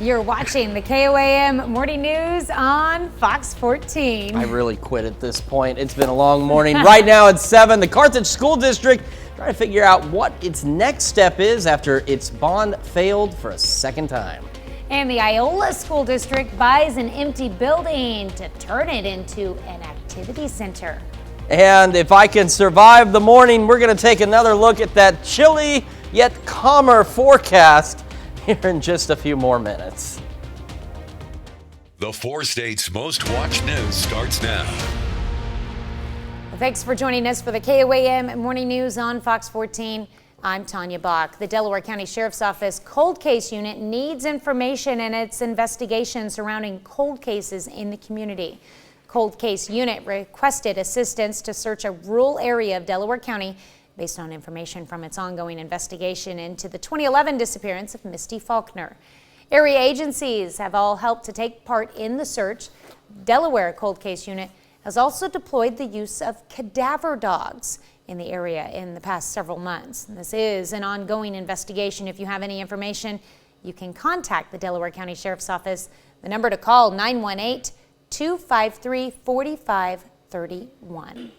You're watching the KOAM Morning News on Fox 14. I really quit at this point. It's been a long morning. Right now at 7, the Carthage School District trying to figure out what its next step is after its bond failed for a second time. And the Iola School District buys an empty building to turn it into an activity center. And if I can survive the morning, we're going to take another look at that chilly yet calmer forecast here in just a few more minutes. The 4 states' most watched news starts now. Well, thanks for joining us for the KOAM Morning News on Fox 14. I'm Tanya Bach. The Delaware County Sheriff's Office Cold Case Unit needs information in its investigation surrounding cold cases in the community. Cold Case Unit requested assistance to search a rural area of Delaware County based on information from its ongoing investigation into the 2011 disappearance of Misty Faulkner. Area agencies have all helped to take part in the search. Delaware Cold Case Unit has also deployed the use of cadaver dogs in the area in the past several months. This is an ongoing investigation. If you have any information, you can contact the Delaware County Sheriff's Office. The number to call, 918-253-4531.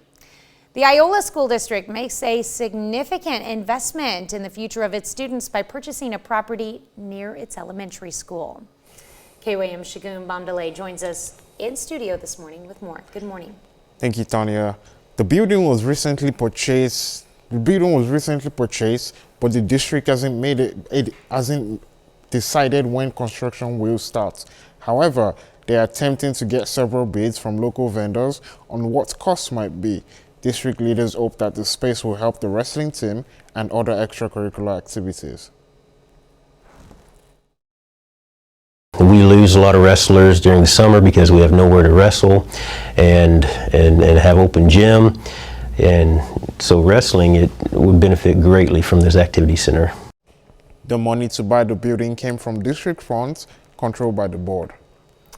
The Iola School District makes a significant investment in the future of its students by purchasing a property near its elementary school. KOAM Shagun Bamdale joins us in studio this morning with more. Good morning. Thank you, Tanya. The building was recently purchased. But the district hasn't decided when construction will start. However, they are attempting to get several bids from local vendors on what costs might be. District leaders hope that the space will help the wrestling team and other extracurricular activities. We lose a lot of wrestlers during the summer because we have nowhere to wrestle and have open gym. And so wrestling, it would benefit greatly from this activity center. The money to buy the building came from district funds controlled by the board.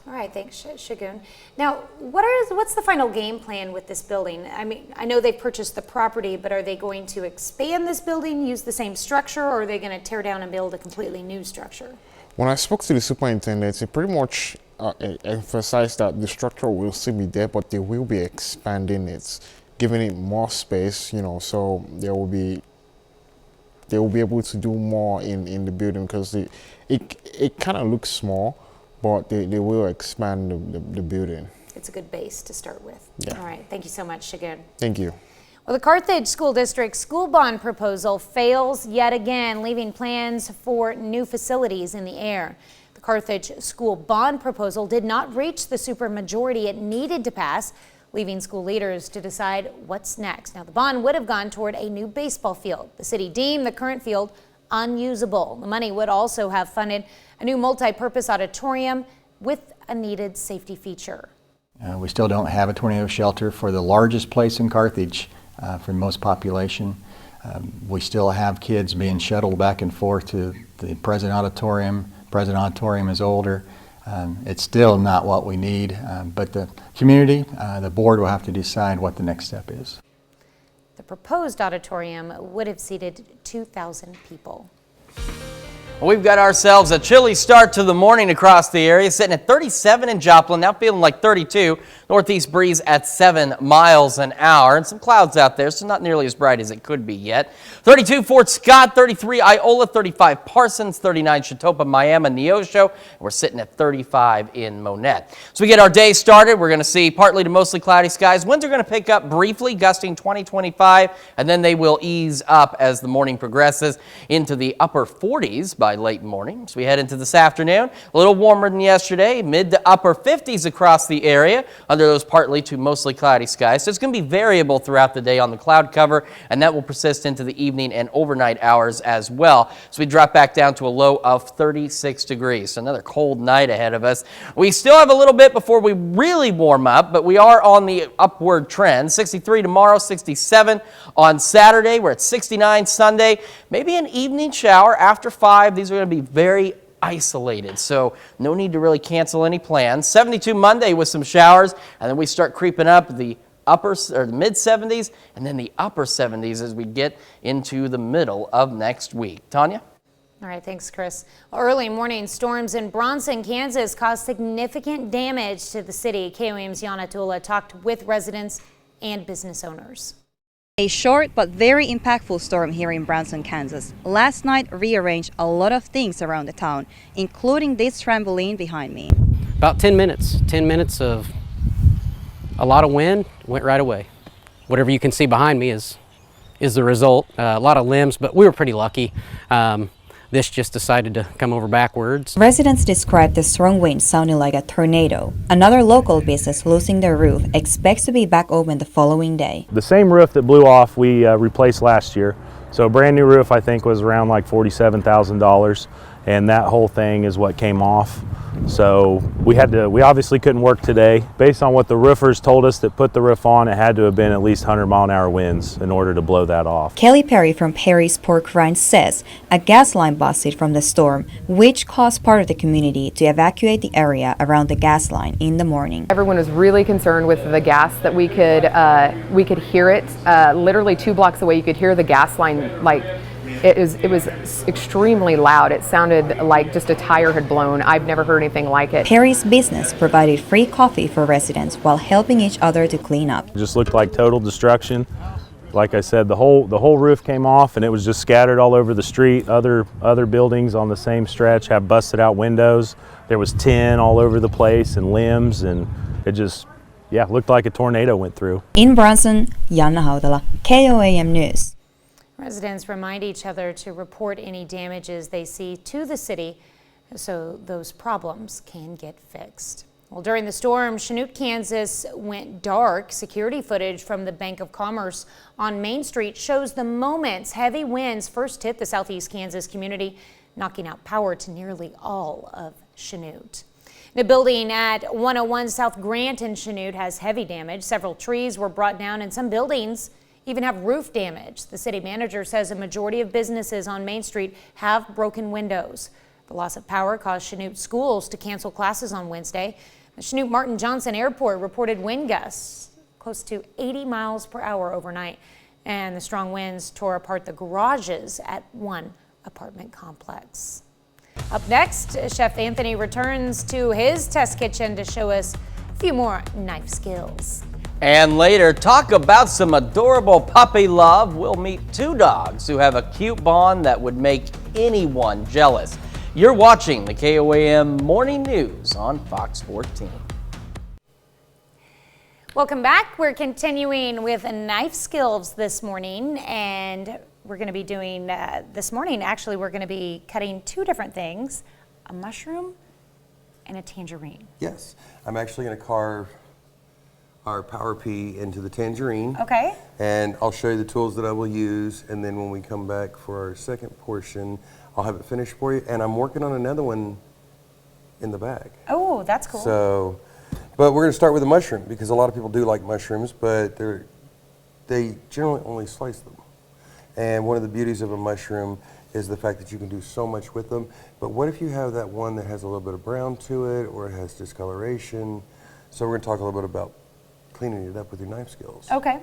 All right, thanks, Shagun. Now, what's the final game plan with this building? I mean, I know they've purchased the property, but are they going to expand this building, use the same structure, or are they going to tear down and build a completely new structure? When I spoke to the superintendent, he pretty much emphasized that the structure will still be there, but they will be expanding it, giving it more space, so they will be able to do more in the building because it kind of looks small. But they will expand the building. It's a good base to start with. Yeah. All right. Thank you so much, Shagun. Thank you. Well, the Carthage School District school bond proposal fails yet again, leaving plans for new facilities in the air. The Carthage school bond proposal did not reach the supermajority it needed to pass, leaving school leaders to decide what's next. Now, the bond would have gone toward a new baseball field. The city deemed the current field unusable. The money would also have funded a new multi-purpose auditorium with a needed safety feature. We still don't have a tornado shelter for the largest place in Carthage for most population. We still have kids being shuttled back and forth to the present auditorium. Present auditorium is older. It's still not what we need, but the community, the board will have to decide what the next step is. The proposed auditorium would have seated 2,000 people. We've got ourselves a chilly start to the morning across the area, sitting at 37 in Joplin, now feeling like 32. Northeast breeze at 7 miles an hour, and some clouds out there, so not nearly as bright as it could be yet. 32 Fort Scott, 33 Iola, 35 Parsons, 39 Chautauqua, Miami, Neosho, and we're sitting at 35 in Monette. So we get our day started. We're going to see partly to mostly cloudy skies. Winds are going to pick up briefly, gusting 20-25, and then they will ease up as the morning progresses into the upper 40s by late morning. So we head into this afternoon, a little warmer than yesterday, mid to upper 50s across the area under those partly to mostly cloudy skies. So it's going to be variable throughout the day on the cloud cover, and that will persist into the evening and overnight hours as well. So we drop back down to a low of 36 degrees. So another cold night ahead of us. We still have a little bit before we really warm up, but we are on the upward trend. 63 tomorrow, 67 on Saturday. We're at 69 Sunday. Maybe an evening shower after 5. These are going to be very isolated, so no need to really cancel any plans. 72 Monday with some showers, and then we start creeping up the the mid 70s and then the upper 70s as we get into the middle of next week. Tanya? All right, thanks, Chris. Early morning storms in Bronson, Kansas caused significant damage to the city. KOAM's Yana Tula talked with residents and business owners. A short but very impactful storm here in Bronson, Kansas. Last night rearranged a lot of things around the town, including this trampoline behind me. About 10 minutes. 10 minutes of a lot of wind, went right away. Whatever you can see behind me is the result. A lot of limbs, but we were pretty lucky. This just decided to come over backwards. Residents described the strong wind sounding like a tornado. Another local business losing their roof expects to be back open the following day. The same roof that blew off we replaced last year. So a brand new roof I think was around like $47,000, and that whole thing is what came off. So we obviously couldn't work today. Based on what the roofers told us that put the roof on, it had to have been at least 100-mile-an-hour winds in order to blow that off. Kelly Perry from Perry's Pork Rinds says a gas line busted from the storm, which caused part of the community to evacuate the area around the gas line in the morning. Everyone was really concerned with the gas, that we could hear it. Literally 2 blocks away, you could hear the gas line, like it was extremely loud. It sounded like just a tire had blown. I've never heard anything like it. Perry's business provided free coffee for residents while helping each other to clean up. It just looked like total destruction. Like I said, the whole roof came off and it was just scattered all over the street. Other buildings on the same stretch have busted out windows. There was tin all over the place and limbs, and it just, yeah, looked like a tornado went through. In Bronson, Yana Haudala, KOAM News. Residents remind each other to report any damages they see to the city so those problems can get fixed. Well, during the storm, Chanute, Kansas went dark. Security footage from the Bank of Commerce on Main Street shows the moments heavy winds first hit the southeast Kansas community, knocking out power to nearly all of Chanute. The building at 101 South Grant in Chanute has heavy damage. Several trees were brought down and some buildings even have roof damage. The city manager says a majority of businesses on Main Street have broken windows. The loss of power caused Chanute schools to cancel classes on Wednesday. The Chanute Martin Johnson Airport reported wind gusts close to 80 miles per hour overnight, and the strong winds tore apart the garages at one apartment complex. Up next, Chef Anthony returns to his test kitchen to show us a few more knife skills. And later, talk about some adorable puppy love. We'll meet 2 dogs who have a cute bond that would make anyone jealous. You're watching the KOAM Morning News on Fox 14. Welcome back. We're continuing with knife skills this morning, and we're going to be doing this morning. Actually, we're going to be cutting 2 different things: a mushroom and a tangerine. Yes, I'm actually going to carve our power pea into the tangerine. Okay. And I'll show you the tools that I will use, and then when we come back for our second portion, I'll have it finished for you. And I'm working on another one in the bag. Oh, that's cool. So, but we're going to start with the mushroom because a lot of people do like mushrooms, but they generally only slice them. And one of the beauties of a mushroom is the fact that you can do so much with them. But what if you have that one that has a little bit of brown to it, or it has discoloration? So we're going to talk a little bit about cleaning it up with your knife skills. Okay.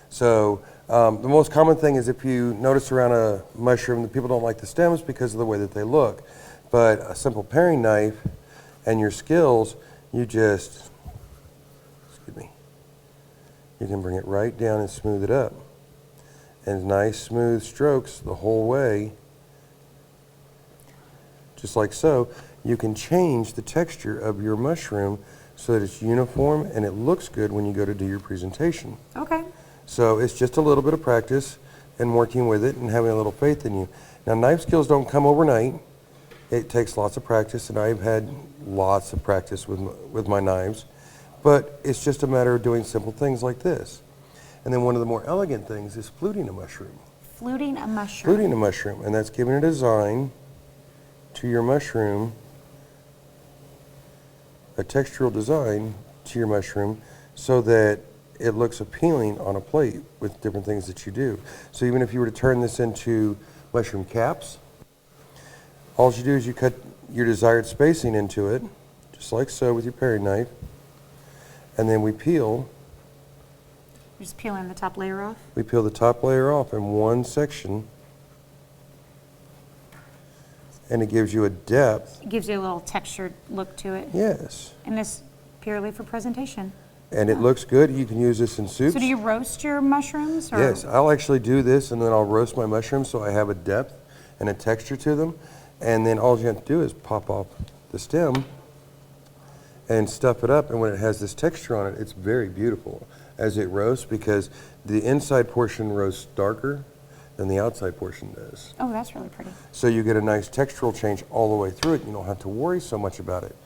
So the most common thing is, if you notice around a mushroom, that people don't like the stems because of the way that they look. But a simple paring knife and your skills, you just, you can bring it right down and smooth it up. And nice smooth strokes the whole way, just like so. You can change the texture of your mushroom so that it's uniform and it looks good when you go to do your presentation. Okay. So it's just a little bit of practice and working with it and having a little faith in you. Now, knife skills don't come overnight. It takes lots of practice, and I've had lots of practice with my knives, but it's just a matter of doing simple things like this. And then one of the more elegant things is fluting a mushroom. Fluting a mushroom. Fluting a mushroom, and that's giving a design to your mushroom, a textural design to your mushroom, so that it looks appealing on a plate with different things that you do. So even if you were to turn this into mushroom caps, all you do is you cut your desired spacing into it, just like so with your paring knife, and then we peel. You're just peeling the top layer off? We peel the top layer off in one section, and it gives you a depth. It gives you a little textured look to it. Yes. And this purely for presentation. And it looks good. You can use this in soups. So do you roast your mushrooms? Or? Yes, I'll actually do this and then I'll roast my mushrooms so I have a depth and a texture to them. And then all you have to do is pop off the stem and stuff it up. And when it has this texture on it, it's very beautiful as it roasts because the inside portion roasts darker than the outside portion does. Oh, that's really pretty. So you get a nice textural change all the way through it. You don't have to worry so much about it.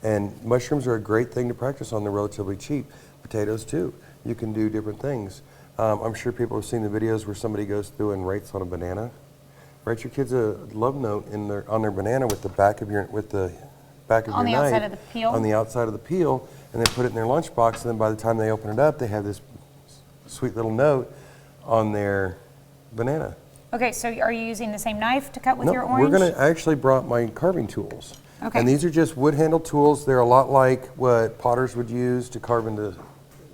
And mushrooms are a great thing to practice on. They're relatively cheap. Potatoes too. You can do different things. I'm sure people have seen the videos where somebody goes through and writes on a banana. Write your kids a love note on their banana with the back of your knife. On the outside of the peel? On the outside of the peel, and then put it in their lunchbox, and then by the time they open it up, they have this sweet little note on their banana. Okay, so are you using the same knife to cut with No, your orange? I actually brought my carving tools. Okay. And these are just wood handled tools. They're a lot like what potters would use to carve into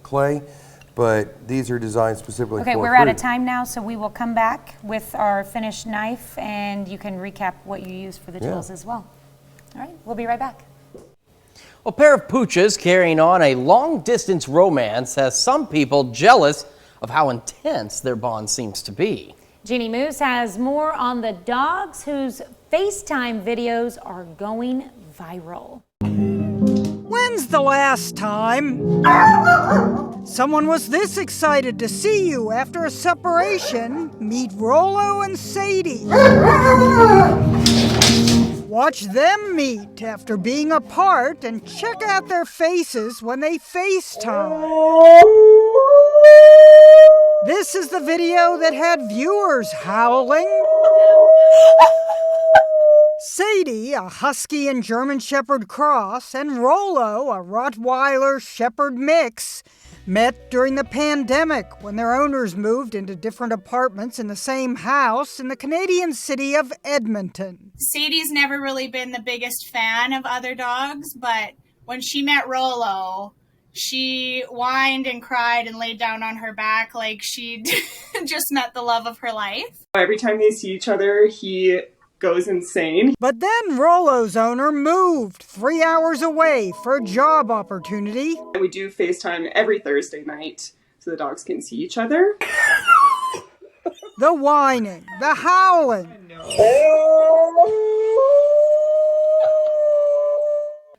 clay, but these are designed specifically for Okay, fruit. we're out of time now, so we will come back with our finished knife and you can recap what you use for the tools as well. All right, we'll be right back. A pair of pooches carrying on a long-distance romance has some people jealous of how intense their bond seems to be. Jeannie Moose has more on the dogs whose FaceTime videos are going viral. When's the last time someone was this excited to see you after a separation? Meet Rollo and Sadie. Watch them meet after being apart and check out their faces when they FaceTime. This is the video that had viewers howling. Sadie, a Husky and German Shepherd cross, and Rollo, a Rottweiler Shepherd mix, met during the pandemic when their owners moved into different apartments in the same house in the Canadian city of Edmonton. Sadie's never really been the biggest fan of other dogs, but when she met Rollo, she whined and cried and laid down on her back like she'd just met the love of her life. Every time they see each other, he goes insane. But then Rollo's owner moved 3 hours away for a job opportunity. We do FaceTime every Thursday night so the dogs can see each other. The whining, the howling.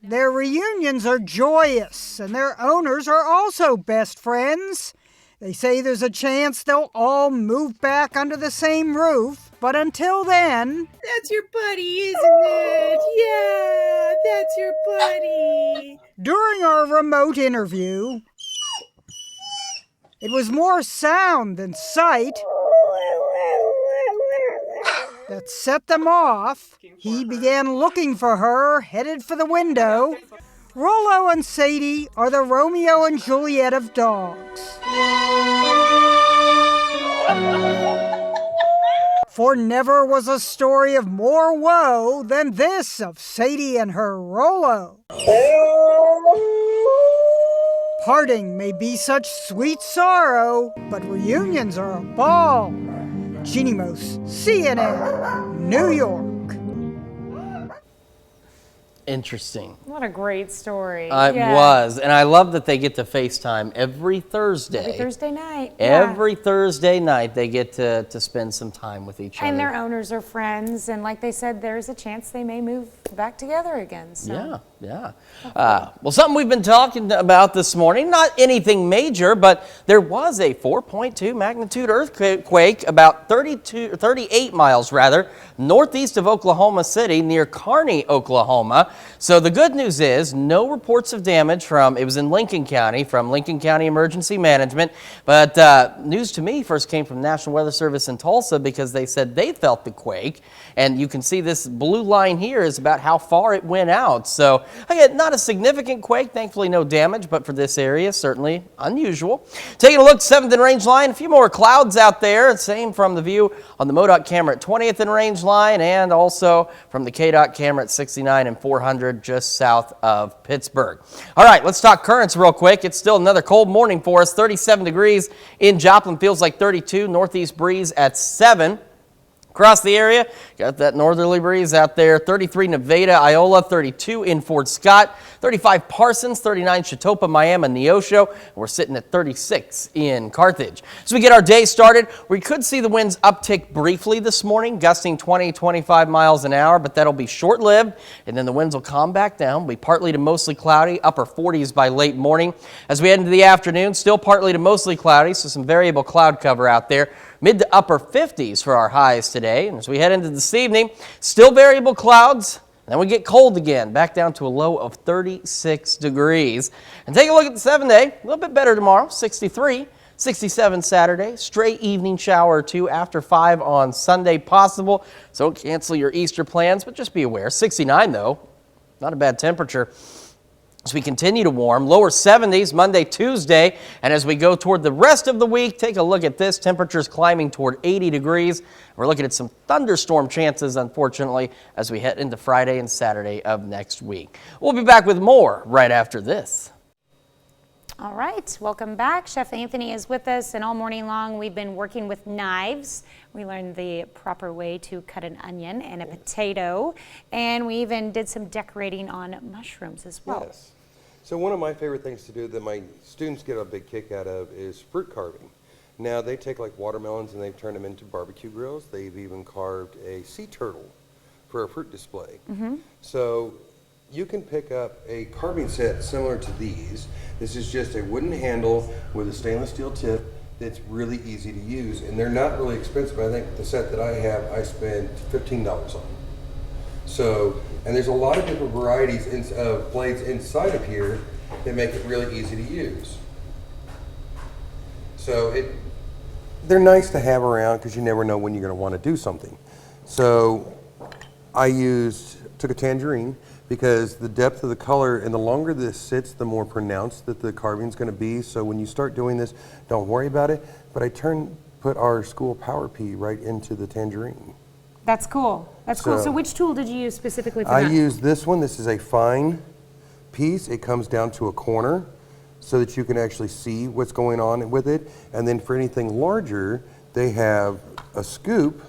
Their reunions are joyous, and their owners are also best friends. They say there's a chance they'll all move back under the same roof, but until then... That's your buddy, isn't it? Yeah, that's your buddy. During our remote interview, it was more sound than sight that set them off. He began looking for her, headed for the window. Rollo and Sadie are the Romeo and Juliet of dogs. For never was a story of more woe than this of Sadie and her Rollo. Parting may be such sweet sorrow, but reunions are a ball. Jeannie Moose, CNN, New York. Interesting. What a great story. It was. And I love that they get to FaceTime every Thursday. Every Thursday night. Every Thursday night they get to spend some time with each other. And their owners are friends, and like they said, there's a chance they may move back together again. So. Yeah. Well, something we've been talking about this morning, not anything major, but there was a 4.2 magnitude earthquake about 38 miles northeast of Oklahoma City near Kearney, Oklahoma. So the good news is no reports of damage it was in Lincoln County, from Lincoln County Emergency Management. But news to me first came from National Weather Service in Tulsa, because they said they felt the quake. And you can see this blue line here is about how far it went out. So again, not a significant quake, thankfully no damage, but for this area, certainly unusual. Taking a look, 7th and Range Line, a few more clouds out there. Same from the view on the MoDOT camera at 20th and Range Line, and also from the KDOT camera at 69 and 400 just south of Pittsburgh. All right, let's talk currents real quick. It's still another cold morning for us. 37 degrees in Joplin, feels like 32. Northeast breeze at 7. Across the area, got that northerly breeze out there. 33 Nevada, Iola, 32 in Fort Scott, 35 Parsons, 39 Chetopa, Miami, Neosho. And we're sitting at 36 in Carthage. As we get our day started, we could see the winds uptick briefly this morning, gusting 20-25 miles an hour, but that'll be short-lived, and then the winds will calm back down. It'll be partly to mostly cloudy, upper 40s by late morning. As we head into the afternoon, still partly to mostly cloudy, so some variable cloud cover out there. Mid to upper 50s for our highs today. And as we head into this evening, still variable clouds. Then we get cold again, back down to a low of 36 degrees. And take a look at the 7-day. A little bit better tomorrow, 63. 67 Saturday, stray evening shower or two after 5 on Sunday possible. So don't cancel your Easter plans, but just be aware. 69 though, not a bad temperature. As we continue to warm, lower 70s Monday, Tuesday, and as we go toward the rest of the week, take a look at this. Temperatures climbing toward 80 degrees. We're looking at some thunderstorm chances, unfortunately, as we head into Friday and Saturday of next week. We'll be back with more right after this. All right, welcome back. Chef Anthony is with us, and all morning long we've been working with knives. We learned the proper way to cut an onion and a potato, and we even did some decorating on mushrooms as well. Yes. So one of my favorite things to do that my students get a big kick out of is fruit carving. Now they take like watermelons and they've turned them into barbecue grills. They've even carved a sea turtle for a fruit display. So you can pick up a carving set similar to these. This is just a wooden handle with a stainless steel tip that's really easy to use, and they're not really expensive. I think the set that I have, I spent $15 on. So, and there's a lot of different varieties of blades inside of here that make it really easy to use. So they're nice to have around because you never know when you're going to want to do something. So I took a tangerine because the depth of the color and the longer this sits, the more pronounced that the carving's going to be. So when you start doing this, don't worry about it. But I put our school power pea right into the tangerine. That's cool. That's cool. So which tool did you use specifically for that? that? I used this one. This is a fine piece. It comes down to a corner so that you can actually see what's going on with it. And then for anything larger, they have a scoop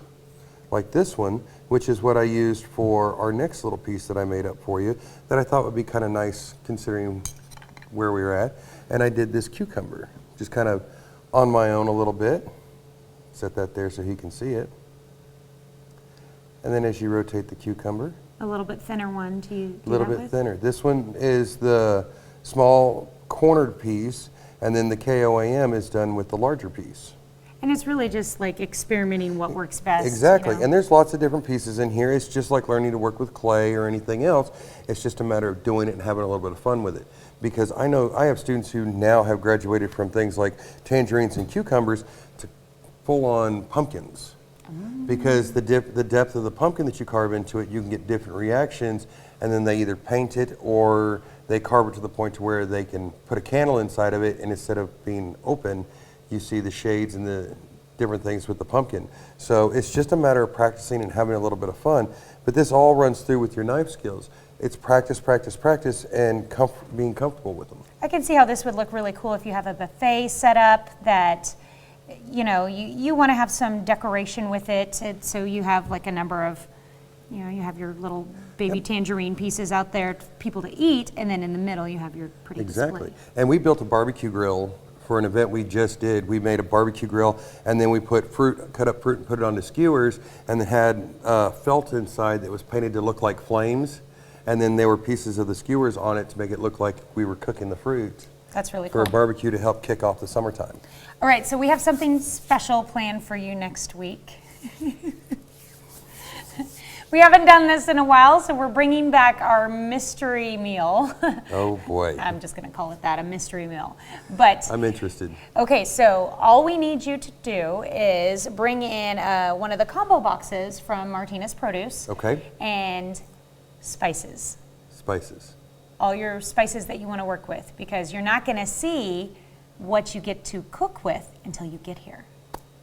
like this one, which is what I used for our next little piece that I made up for you that I thought would be kind of nice considering where we were at. And I did this cucumber, just kind of on my own a little bit. Set that there so he can see it. And then as you rotate the cucumber. A little bit thinner one to do A little bit thinner. This one is the small cornered piece, and then the KOAM is done with the larger piece. And it's really just like experimenting what works best. Exactly, you know? and there's lots of different pieces in here. It's just like learning to work with clay or anything else. It's just a matter of doing it and having a little bit of fun with it. Because I know I have students who now have graduated from things like tangerines and cucumbers to full-on pumpkins. Because the depth of the pumpkin that you carve into it, you can get different reactions, and then they either paint it or they carve it to the point to where they can put a candle inside of it, and instead of being open, you see the shades and the different things with the pumpkin. So it's just a matter of practicing and having a little bit of fun. But this all runs through with your knife skills. It's practice, practice, practice, and being comfortable with them. I can see how this would look really cool if you have a buffet set up that, you know, you want to have some decoration with it, so you have like a number of, you know, you have your little baby tangerine pieces out there for people to eat, and then in the middle you have your pretty Exactly. display. And we built a barbecue grill for an event we just did. We made a barbecue grill, and then we put cut up fruit and put it on the skewers, and it had felt inside that was painted to look like flames, and then there were pieces of the skewers on it to make it look like we were cooking the fruit. That's really for cool. a barbecue to help kick off the summertime. All right, so we have something special planned for you next week. We haven't done this in a while, so we're bringing back our mystery meal. Oh boy. I'm just going to call it that, a mystery meal. But I'm interested. okay, so all we need you to do is bring in one of the combo boxes from Martinez Produce. Okay. And spices. Spices. All your spices that you want to work with, because you're not going to see what you get to cook with until you get here.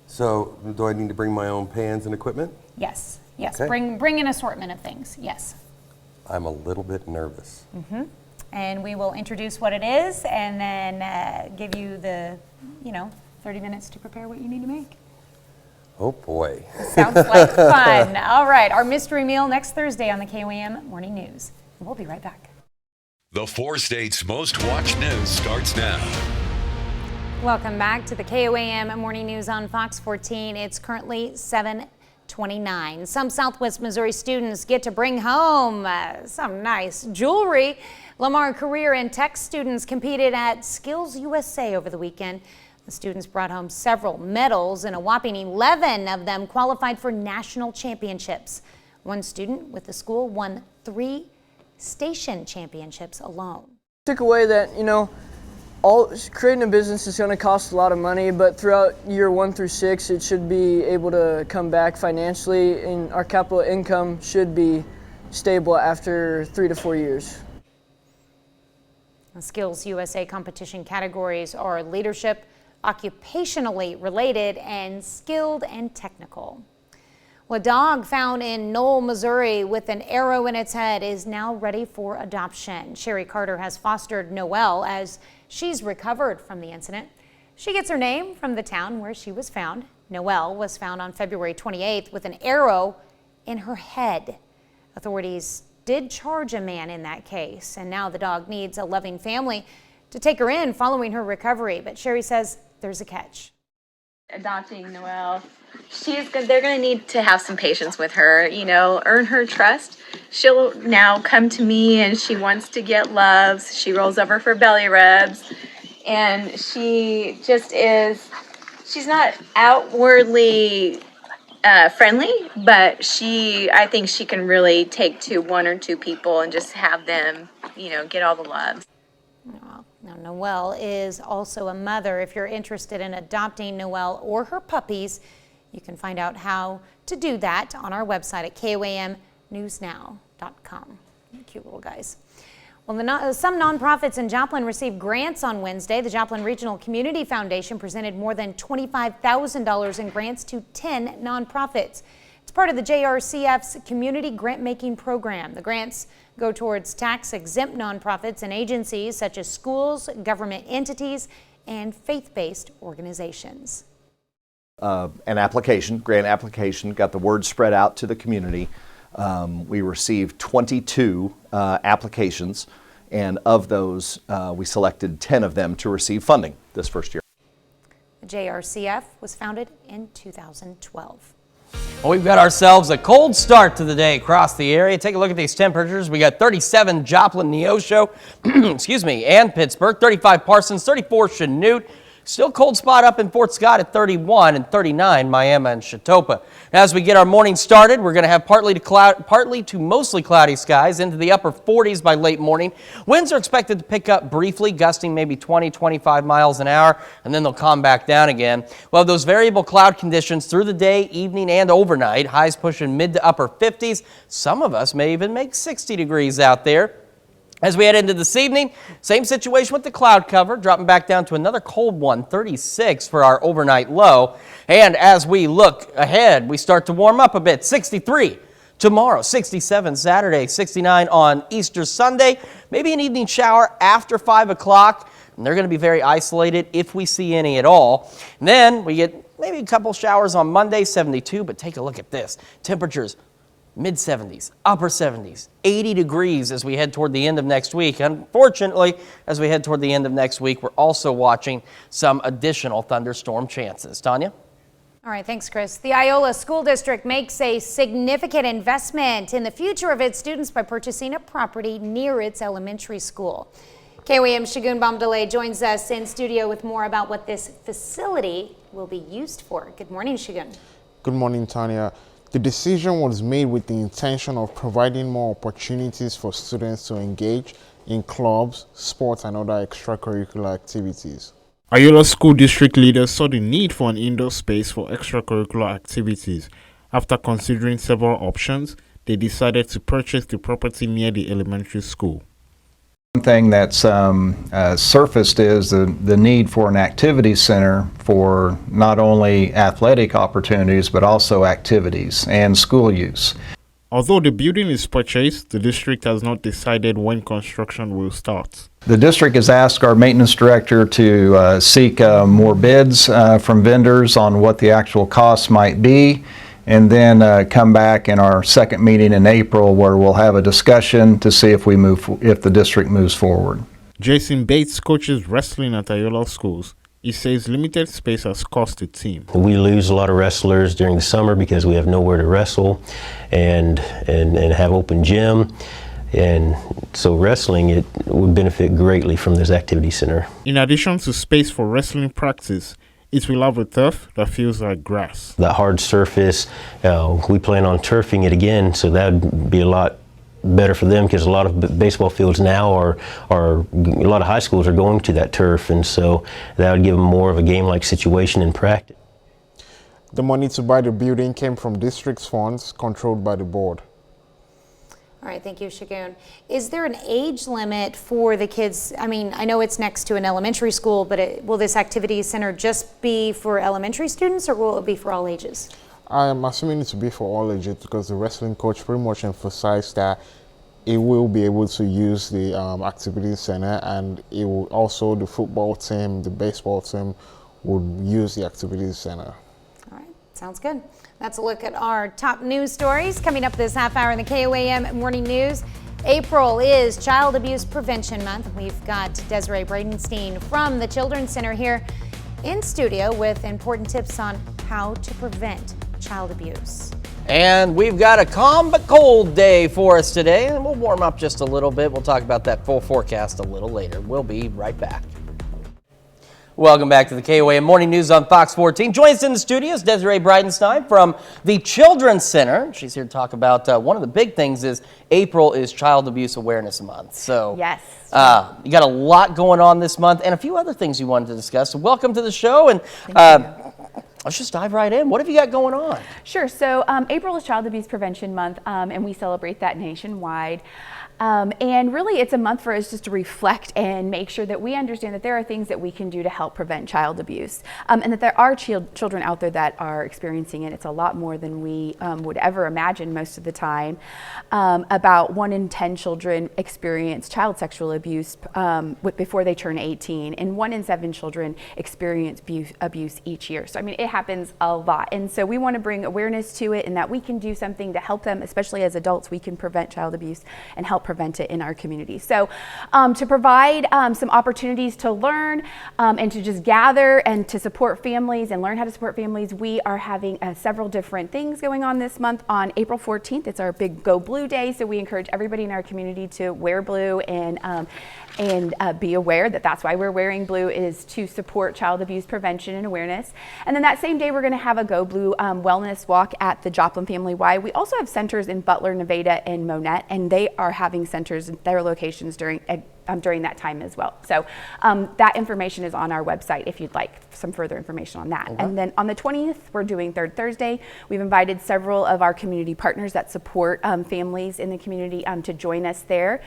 So do I need to bring my own pans and equipment? Yes, yes. Okay. Bring an assortment of things, yes. I'm a little bit nervous. Mm-hmm. And we will introduce what it is and then give you the, 30 minutes to prepare what you need to make. Oh boy. Sounds like fun. All right, our mystery meal next Thursday on the KOAM Morning News. We'll be right back. The 4 states' most watched news starts now. Welcome back to the KOAM Morning News on Fox 14. It's currently 7:29. Some Southwest Missouri students get to bring home some nice jewelry. Lamar career and tech students competed at Skills USA over the weekend. The students brought home several medals, and a whopping 11 of them qualified for national championships. One student with the school won 3 station championships alone. Took away that, creating a business is going to cost a lot of money, but throughout year 1 through 6, it should be able to come back financially, and our capital income should be stable after 3 to 4 years. The Skills USA competition categories are leadership, occupationally related, and skilled and technical. Well, a dog found in Knoll, Missouri with an arrow in its head is now ready for adoption. Sherry Carter has fostered Noelle as she's recovered from the incident. She gets her name from the town where she was found. Noelle was found on February 28th with an arrow in her head. Authorities did charge a man in that case, and now the dog needs a loving family to take her in following her recovery. But Sherry says there's a catch. Adopting Noelle, they're going to need to have some patience with her, earn her trust. She'll now come to me and she wants to get loves. She rolls over for belly rubs, and she just is, she's not outwardly friendly, but I think she can really take to 1 or 2 people and just have them, get all the loves. Now, Noelle is also a mother. If you're interested in adopting Noelle or her puppies, you can find out how to do that on our website at KOAMnewsnow.com. Cute little guys. Well, some nonprofits in Joplin received grants on Wednesday. The Joplin Regional Community Foundation presented more than $25,000 in grants to 10 nonprofits. It's part of the JRCF's Community Grant-Making Program. The grants go towards tax-exempt nonprofits and agencies such as schools, government entities, and faith-based organizations. An grant application, got the word spread out to the community. We received 22 applications, and of those, we selected 10 of them to receive funding this first year. The JRCF was founded in 2012. Well, we've got ourselves a cold start to the day across the area. Take a look at these temperatures. We got 37 Joplin, Neosho, and Pittsburgh, 35 Parsons, 34 Chanute. Still cold spot up in Fort Scott at 31 and 39 Miami and Chautauqua. As we get our morning started, we're going to have partly to mostly cloudy skies into the upper 40s by late morning. Winds are expected to pick up briefly, gusting maybe 20-25 miles an hour, and then they'll calm back down again. We'll have those variable cloud conditions through the day, evening, and overnight. Highs pushing mid to upper 50s. Some of us may even make 60 degrees out there. As we head into this evening, same situation with the cloud cover, dropping back down to another cold one, 36 for our overnight low. And as we look ahead, we start to warm up a bit, 63 tomorrow, 67 Saturday, 69 on Easter Sunday, maybe an evening shower after 5 o'clock. And they're going to be very isolated if we see any at all. And then we get maybe a couple showers on Monday, 72, but take a look at this. Temperatures mid-70s, upper 70s, 80 degrees as we head toward the end of next week. Unfortunately, as we head toward the end of next week, we're also watching some additional thunderstorm chances. Tanya? All right, thanks, Chris. The Iola School District makes a significant investment in the future of its students by purchasing a property near its elementary school. KOAM Shagun Bamdale joins us in studio with more about what this facility will be used for. Good morning, Shagun. Good morning, Tanya. The decision was made with the intention of providing more opportunities for students to engage in clubs, sports, and other extracurricular activities. Iola School District leaders saw the need for an indoor space for extracurricular activities. After considering several options, they decided to purchase the property near the elementary school. One thing that's surfaced is the need for an activity center for not only athletic opportunities but also activities and school use. Although the building is purchased, the district has not decided when construction will start. The district has asked our maintenance director to seek more bids from vendors on what the actual costs might be, and then come back in our second meeting in April where we'll have a discussion to see if the district moves forward. Jason Bates coaches wrestling at Ayola schools. He says limited space has cost the team. We lose a lot of wrestlers during the summer because we have nowhere to wrestle and have open gym. And so wrestling, it would benefit greatly from this activity center. In addition to space for wrestling practice, it will have a turf that feels like grass. The hard surface, we plan on turfing it again, so that would be a lot better for them because a lot of baseball fields now are a lot of high schools are going to that turf, and so that would give them more of a game-like situation in practice. The money to buy the building came from district's funds controlled by the board. All right, thank you, Shagun. Is there an age limit for the kids? I mean, I know it's next to an elementary school, but will this activity center just be for elementary students, or will it be for all ages? I'm assuming it to be for all ages because the wrestling coach pretty much emphasized that it will be able to use the activity center, and it will also, the football team, the baseball team would use the activity center. All right, sounds good. That's a look at our top news stories coming up this half hour in the KOAM Morning News. April is Child Abuse Prevention Month. We've got Desiree Bradenstein from the Children's Center here in studio with important tips on how to prevent child abuse. And we've got a calm but cold day for us today, and we'll warm up just a little bit. We'll talk about that full forecast a little later. We'll be right back. Welcome back to the KOAM Morning News on Fox 14. Joins us in the studios, Desiree Bridenstine from the Children's Center. She's here to talk about one of the big things is April is Child Abuse Awareness Month. So yes, you got a lot going on this month and a few other things you wanted to discuss. So welcome to the show, and let's just dive right in. What have you got going on? Sure. So April is Child Abuse Prevention Month, and we celebrate that nationwide. And really, it's a month for us just to reflect and make sure that we understand that there are things that we can do to help prevent child abuse, and that there are children out there that are experiencing it. It's a lot more than we would ever imagine most of the time. About 1 in 10 children experience child sexual abuse before they turn 18, and 1 in 7 children experience abuse each year. So, I mean, it happens a lot. And so we want to bring awareness to it, and that we can do something to help them, especially as adults. We can prevent child abuse and help prevent it in our community. So to provide some opportunities to learn and to just gather and to support families and learn how to support families, we are having several different things going on this month. On April 14th, it's our big Go Blue Day, so we encourage everybody in our community to wear blue and be aware that that's why we're wearing blue, is to support child abuse prevention and awareness. And then that same day, we're going to have a Go Blue wellness walk at the Joplin Family Y. We also have centers in Butler, Nevada, and Monette, and they are having centers in their locations during that time as well. So that information is on our website if you'd like some further information on that. Okay. And then on the 20th, we're doing Third Thursday. We've invited several of our community partners that support families in the community to join us there.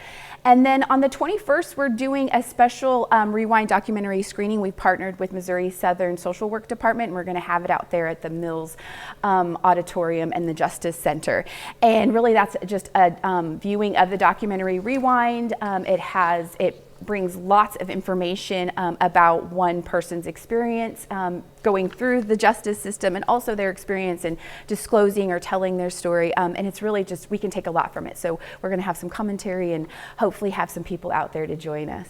And then on the 21st, we're doing a special Rewind documentary screening. We've partnered with Missouri Southern Social Work Department, and we're going to have it out there at the Mills Auditorium and the Justice Center. And really, that's just a viewing of the documentary Rewind. It brings lots of information about one person's experience going through the justice system, and also their experience in disclosing or telling their story. And it's really just, we can take a lot from it. So we're going to have some commentary and hopefully have some people out there to join us.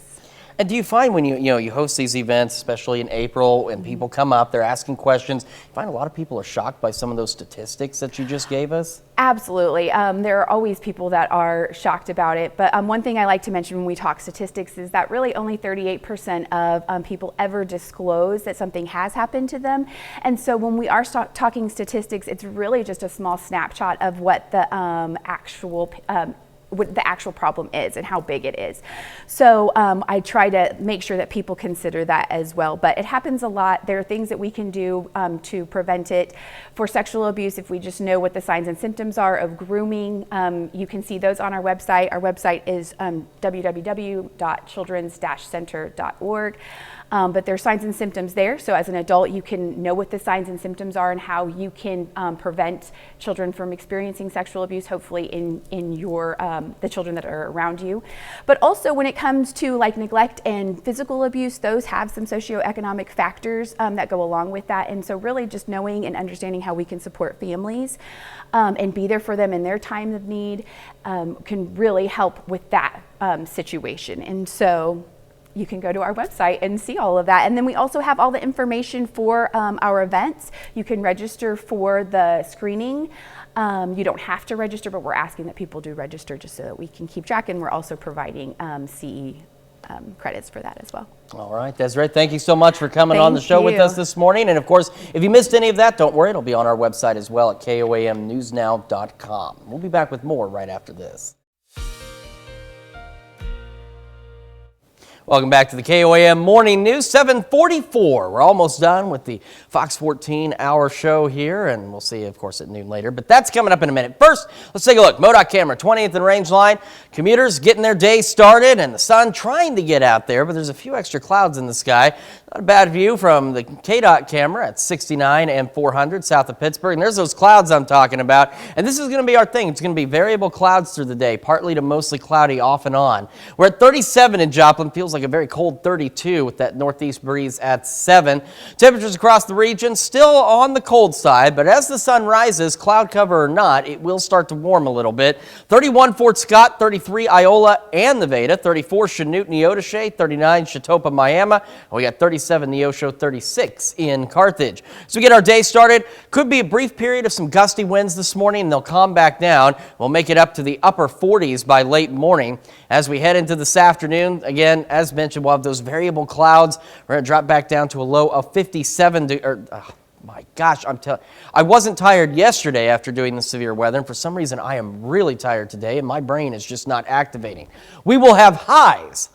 And do you find when you host these events, especially in April, and people come up, they're asking questions, you find a lot of people are shocked by some of those statistics that you just gave us? Absolutely. There are always people that are shocked about it. But one thing I like to mention when we talk statistics is that really only 38% of people ever disclose that something has happened to them. And so when we are talking statistics, it's really just a small snapshot of what the actual what the actual problem is and how big it is. So I try to make sure that people consider that as well. But it happens a lot. There are things that we can do to prevent it. For sexual abuse, if we just know what the signs and symptoms are of grooming, you can see those on our website. Our website is www.childrens-center.org. But there are signs and symptoms there. So as an adult, you can know what the signs and symptoms are and how you can prevent children from experiencing sexual abuse, hopefully in your the children that are around you. But also when it comes to like neglect and physical abuse, those have some socioeconomic factors that go along with that. And so really just knowing and understanding how we can support families and be there for them in their time of need can really help with that situation. And so you can go to our website and see all of that. And then we also have all the information for our events. You can register for the screening. You don't have to register, but we're asking that people do register just so that we can keep track. And we're also providing CE credits for that as well. All right, Desiree, thank you so much for coming on the Thank show with you. us this morning. And of course, if you missed any of that, don't worry, it'll be on our website as well at KOAMnewsnow.com. We'll be back with more right after this. Welcome back to the KOAM Morning News, 7:44. We're almost done with the Fox 14 hour show here, and we'll see, of course, at noon later. But that's coming up in a minute. First, let's take a look. MoDOT camera, 20th and Range Line. Commuters getting their day started, and the sun trying to get out there, but there's a few extra clouds in the sky. Not a bad view from the KDOT camera at 69 and 400 south of Pittsburgh. And there's those clouds I'm talking about. And this is going to be our thing. It's going to be variable clouds through the day, partly to mostly cloudy off and on. We're at 37 in Joplin. Feels like a very cold 32 with that northeast breeze at 7. Temperatures across the region still on the cold side, but as the sun rises, cloud cover or not, it will start to warm a little bit. 31 Fort Scott, 33 Iola and Nevada, 34 Chanute, Neodesha, 39 Chautauqua, Miami. We got 37 Neosho, 36 in Carthage. So we get our day started. Could be a brief period of some gusty winds this morning, and they'll calm back down. We'll make it up to the upper 40s by late morning. As we head into this afternoon, again, as mentioned, we'll have those variable clouds. We're going to drop back down to a low of 57. My gosh, I wasn't tired yesterday after doing the severe weather, and for some reason I am really tired today, and my brain is just not activating. We will have highs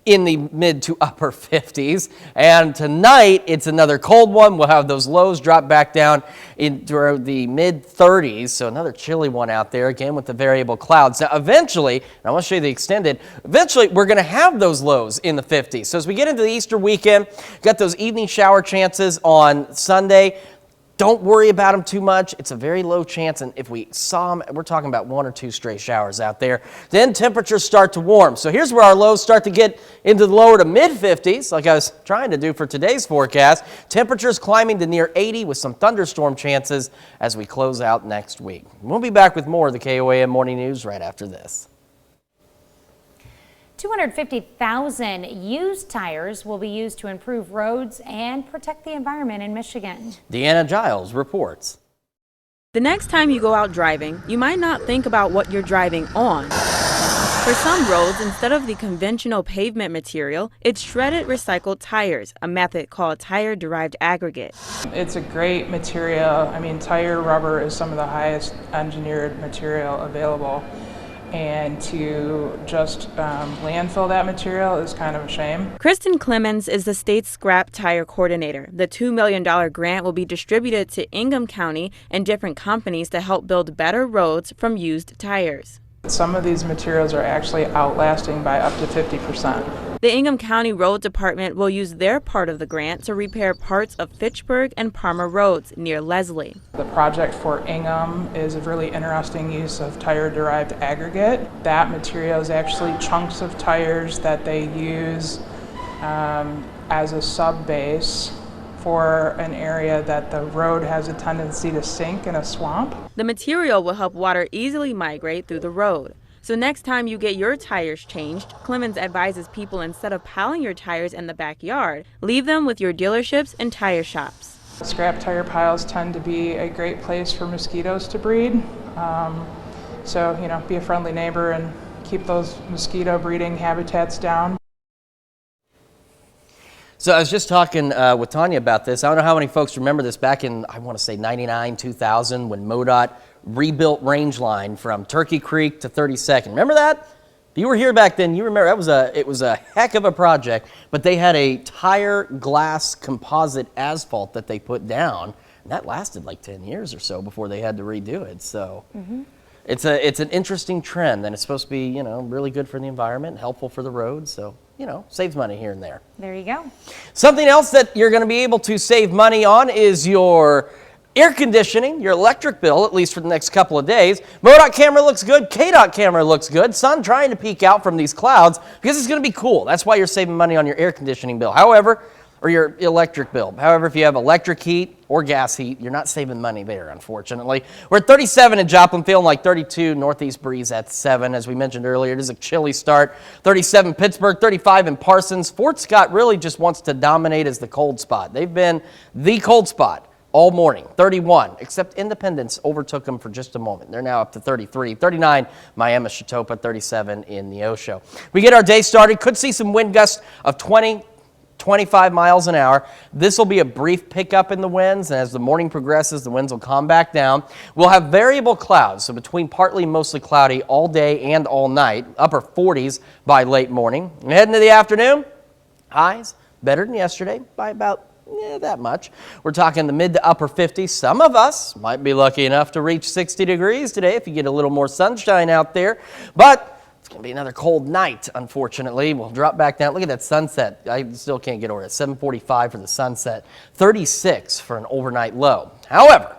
in the mid to upper 50s, and tonight it's another cold one. We'll have those lows drop back down into the mid 30s, so another chilly one out there again with the variable clouds. Now eventually, and I want to show you the extended, eventually we're going to have those lows in the 50s. So as we get into the Easter weekend, got those evening shower chances on Sunday. Don't worry about them too much. It's a very low chance, and if we saw them, we're talking about 1 or 2 stray showers out there. Then temperatures start to warm. So here's where our lows start to get into the lower to mid-50s, like I was trying to do for today's forecast. Temperatures climbing to near 80 with some thunderstorm chances as we close out next week. We'll be back with more of the KOAM Morning News right after this. 250,000 used tires will be used to improve roads and protect the environment in Michigan. Deanna Giles reports. The next time you go out driving, you might not think about what you're driving on. For some roads, instead of the conventional pavement material, it's shredded recycled tires, a method called tire-derived aggregate. It's a great material. I mean, tire rubber is some of the highest engineered material available. And to just landfill that material is kind of a shame. Kristen Clemens is the state's scrap tire coordinator. The $2 million grant will be distributed to Ingham County and different companies to help build better roads from used tires. Some of these materials are actually outlasting by up to 50%. The Ingham County Road Department will use their part of the grant to repair parts of Fitchburg and Palmer roads near Leslie. The project for Ingham is a really interesting use of tire-derived aggregate. That material is actually chunks of tires that they use as a sub-base for an area that the road has a tendency to sink in a swamp. The material will help water easily migrate through the road. So next time you get your tires changed, Clemens advises people instead of piling your tires in the backyard, leave them with your dealerships and tire shops. Scrap tire piles tend to be a great place for mosquitoes to breed. So, be a friendly neighbor and keep those mosquito breeding habitats down. So I was just talking with Tanya about this. I don't know how many folks remember this back in, I want to say 99, 2000, when MoDOT rebuilt range line from Turkey Creek to 32nd. Remember that? If you were here back then, you remember it was a heck of a project, but they had a tire glass composite asphalt that they put down, and that lasted like 10 years or so before they had to redo it. So it's an interesting trend, and it's supposed to be, you know, really good for the environment, helpful for the roads, so, you know, saves money here and there. There you go. Something else that you're going to be able to save money on is your air conditioning, your electric bill, at least for the next couple of days. MoDOT camera looks good. KDOT camera looks good. Sun trying to peek out from these clouds because it's going to be cool. That's why you're saving money on your air conditioning bill. However, or your electric bill. However, if you have electric heat or gas heat, you're not saving money there, unfortunately. We're at 37 in Joplin, feeling like 32. Northeast breeze at 7. As we mentioned earlier, it is a chilly start. 37 Pittsburgh, 35 in Parsons. Fort Scott really just wants to dominate as the cold spot. They've been the cold spot all morning, 31, except Independence overtook them for just a moment. They're now up to 33, 39, Miami, Chatopa, 37 in Neosho. We get our day started, could see some wind gusts of 20, 25 miles an hour. This will be a brief pickup in the winds, and as the morning progresses, the winds will calm back down. We'll have variable clouds, so between partly and mostly cloudy all day and all night, upper 40s by late morning. And heading to the afternoon, highs better than yesterday by about that much. We're talking the mid to upper 50s. Some of us might be lucky enough to reach 60 degrees today if you get a little more sunshine out there. But it's going to be another cold night, unfortunately. We'll drop back down. Look at that sunset. I still can't get over it. 7:45 for the sunset. 36 for an overnight low. However,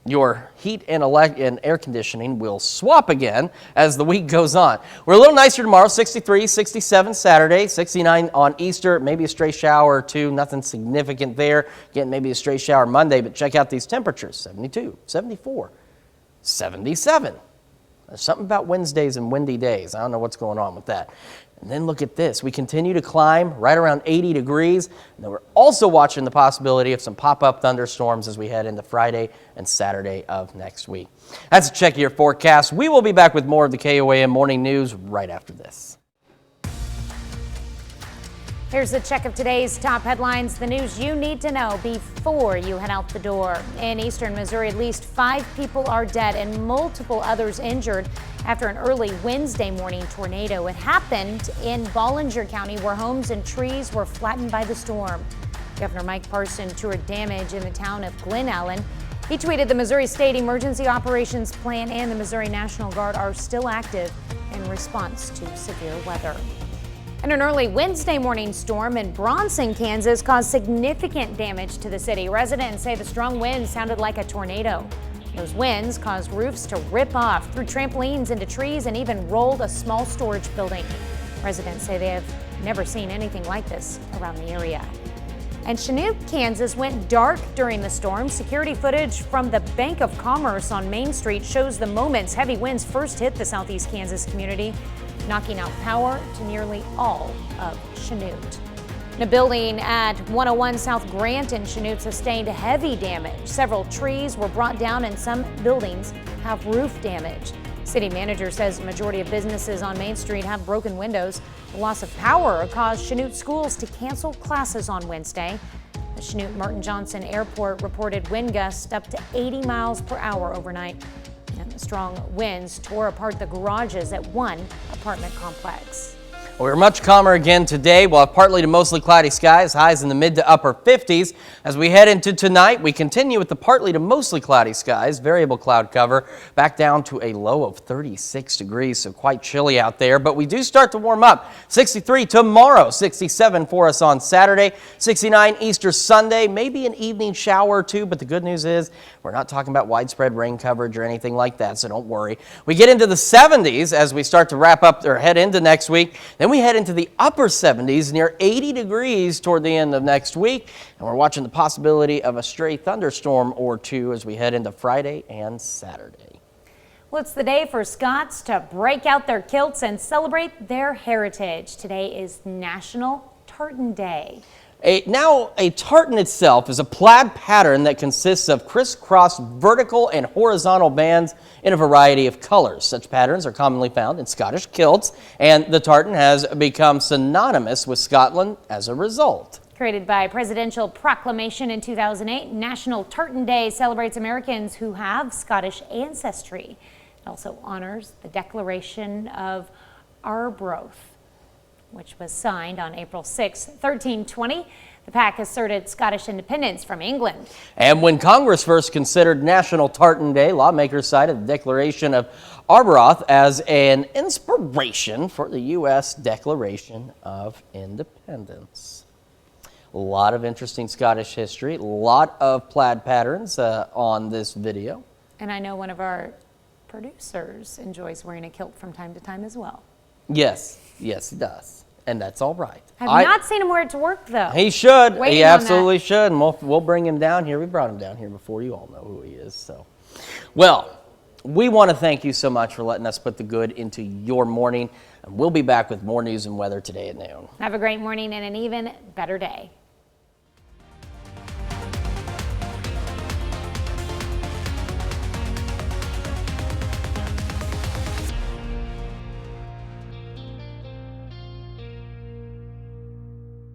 your heat and air conditioning will swap again as the week goes on. We're a little nicer tomorrow, 63, 67 Saturday, 69 on Easter, maybe a stray shower or two, nothing significant there. Again, maybe a stray shower Monday, but check out these temperatures, 72, 74, 77. There's something about Wednesdays and windy days. I don't know what's going on with that. And then look at this. We continue to climb right around 80 degrees. And then we're also watching the possibility of some pop-up thunderstorms as we head into Friday and Saturday of next week. That's a check of your forecast. We will be back with more of the KOAM Morning News right after this. Here's a check of today's top headlines, the news you need to know before you head out the door. In eastern Missouri, at least 5 people are dead and multiple others injured after an early Wednesday morning tornado. It happened in Ballinger County, where homes and trees were flattened by the storm. Governor Mike Parson toured damage in the town of Glen Ellen. He tweeted the Missouri State Emergency Operations Plan and the Missouri National Guard are still active in response to severe weather. And an early Wednesday morning storm in Bronson, Kansas caused significant damage to the city. Residents say the strong winds sounded like a tornado. Those winds caused roofs to rip off, threw trampolines into trees, and even rolled a small storage building. Residents say they have never seen anything like this around the area. And Chanute, Kansas went dark during the storm. Security footage from the Bank of Commerce on Main Street shows the moments heavy winds first hit the southeast Kansas community, knocking out power to nearly all of Chanute. A building at 101 South Grant in Chanute sustained heavy damage. Several trees were brought down and some buildings have roof damage. City manager says the majority of businesses on Main Street have broken windows. The loss of power caused Chanute schools to cancel classes on Wednesday. The Chanute Martin Johnson Airport reported wind gusts up to 80 miles per hour overnight. And the strong winds tore apart the garages at one apartment complex. We're much calmer again today. We'll have partly to mostly cloudy skies, highs in the mid to upper 50s. As we head into tonight, we continue with the partly to mostly cloudy skies, variable cloud cover, back down to a low of 36 degrees, so quite chilly out there. But we do start to warm up. 63 tomorrow, 67 for us on Saturday, 69 Easter Sunday, maybe an evening shower or two, but the good news is we're not talking about widespread rain coverage or anything like that, so don't worry. We get into the 70s as we start to wrap up or head into next week. Then we head into the upper 70s, near 80 degrees toward the end of next week. And we're watching the possibility of a stray thunderstorm or two as we head into Friday and Saturday. Well, it's the day for Scots to break out their kilts and celebrate their heritage. Today is National Tartan Day. Now, a tartan itself is a plaid pattern that consists of crisscross vertical and horizontal bands in a variety of colors. Such patterns are commonly found in Scottish kilts, and the tartan has become synonymous with Scotland as a result. Created by presidential proclamation in 2008, National Tartan Day celebrates Americans who have Scottish ancestry. It also honors the Declaration of Arbroath, which was signed on April 6, 1320. The pack asserted Scottish independence from England. And when Congress first considered National Tartan Day, lawmakers cited the Declaration of Arbroath as an inspiration for the U.S. Declaration of Independence. A lot of interesting Scottish history, a lot of plaid patterns on this video. And I know one of our producers enjoys wearing a kilt from time to time as well. Yes, yes, he does. And that's all right. I've not seen him wear it to work, though. He should. Waiting He on absolutely should. And we'll bring him down here. We brought him down here before. You all know who he is. So, well, we want to thank you so much for letting us put the good into your morning. And we'll be back with more news and weather today at noon. Have a great morning and an even better day.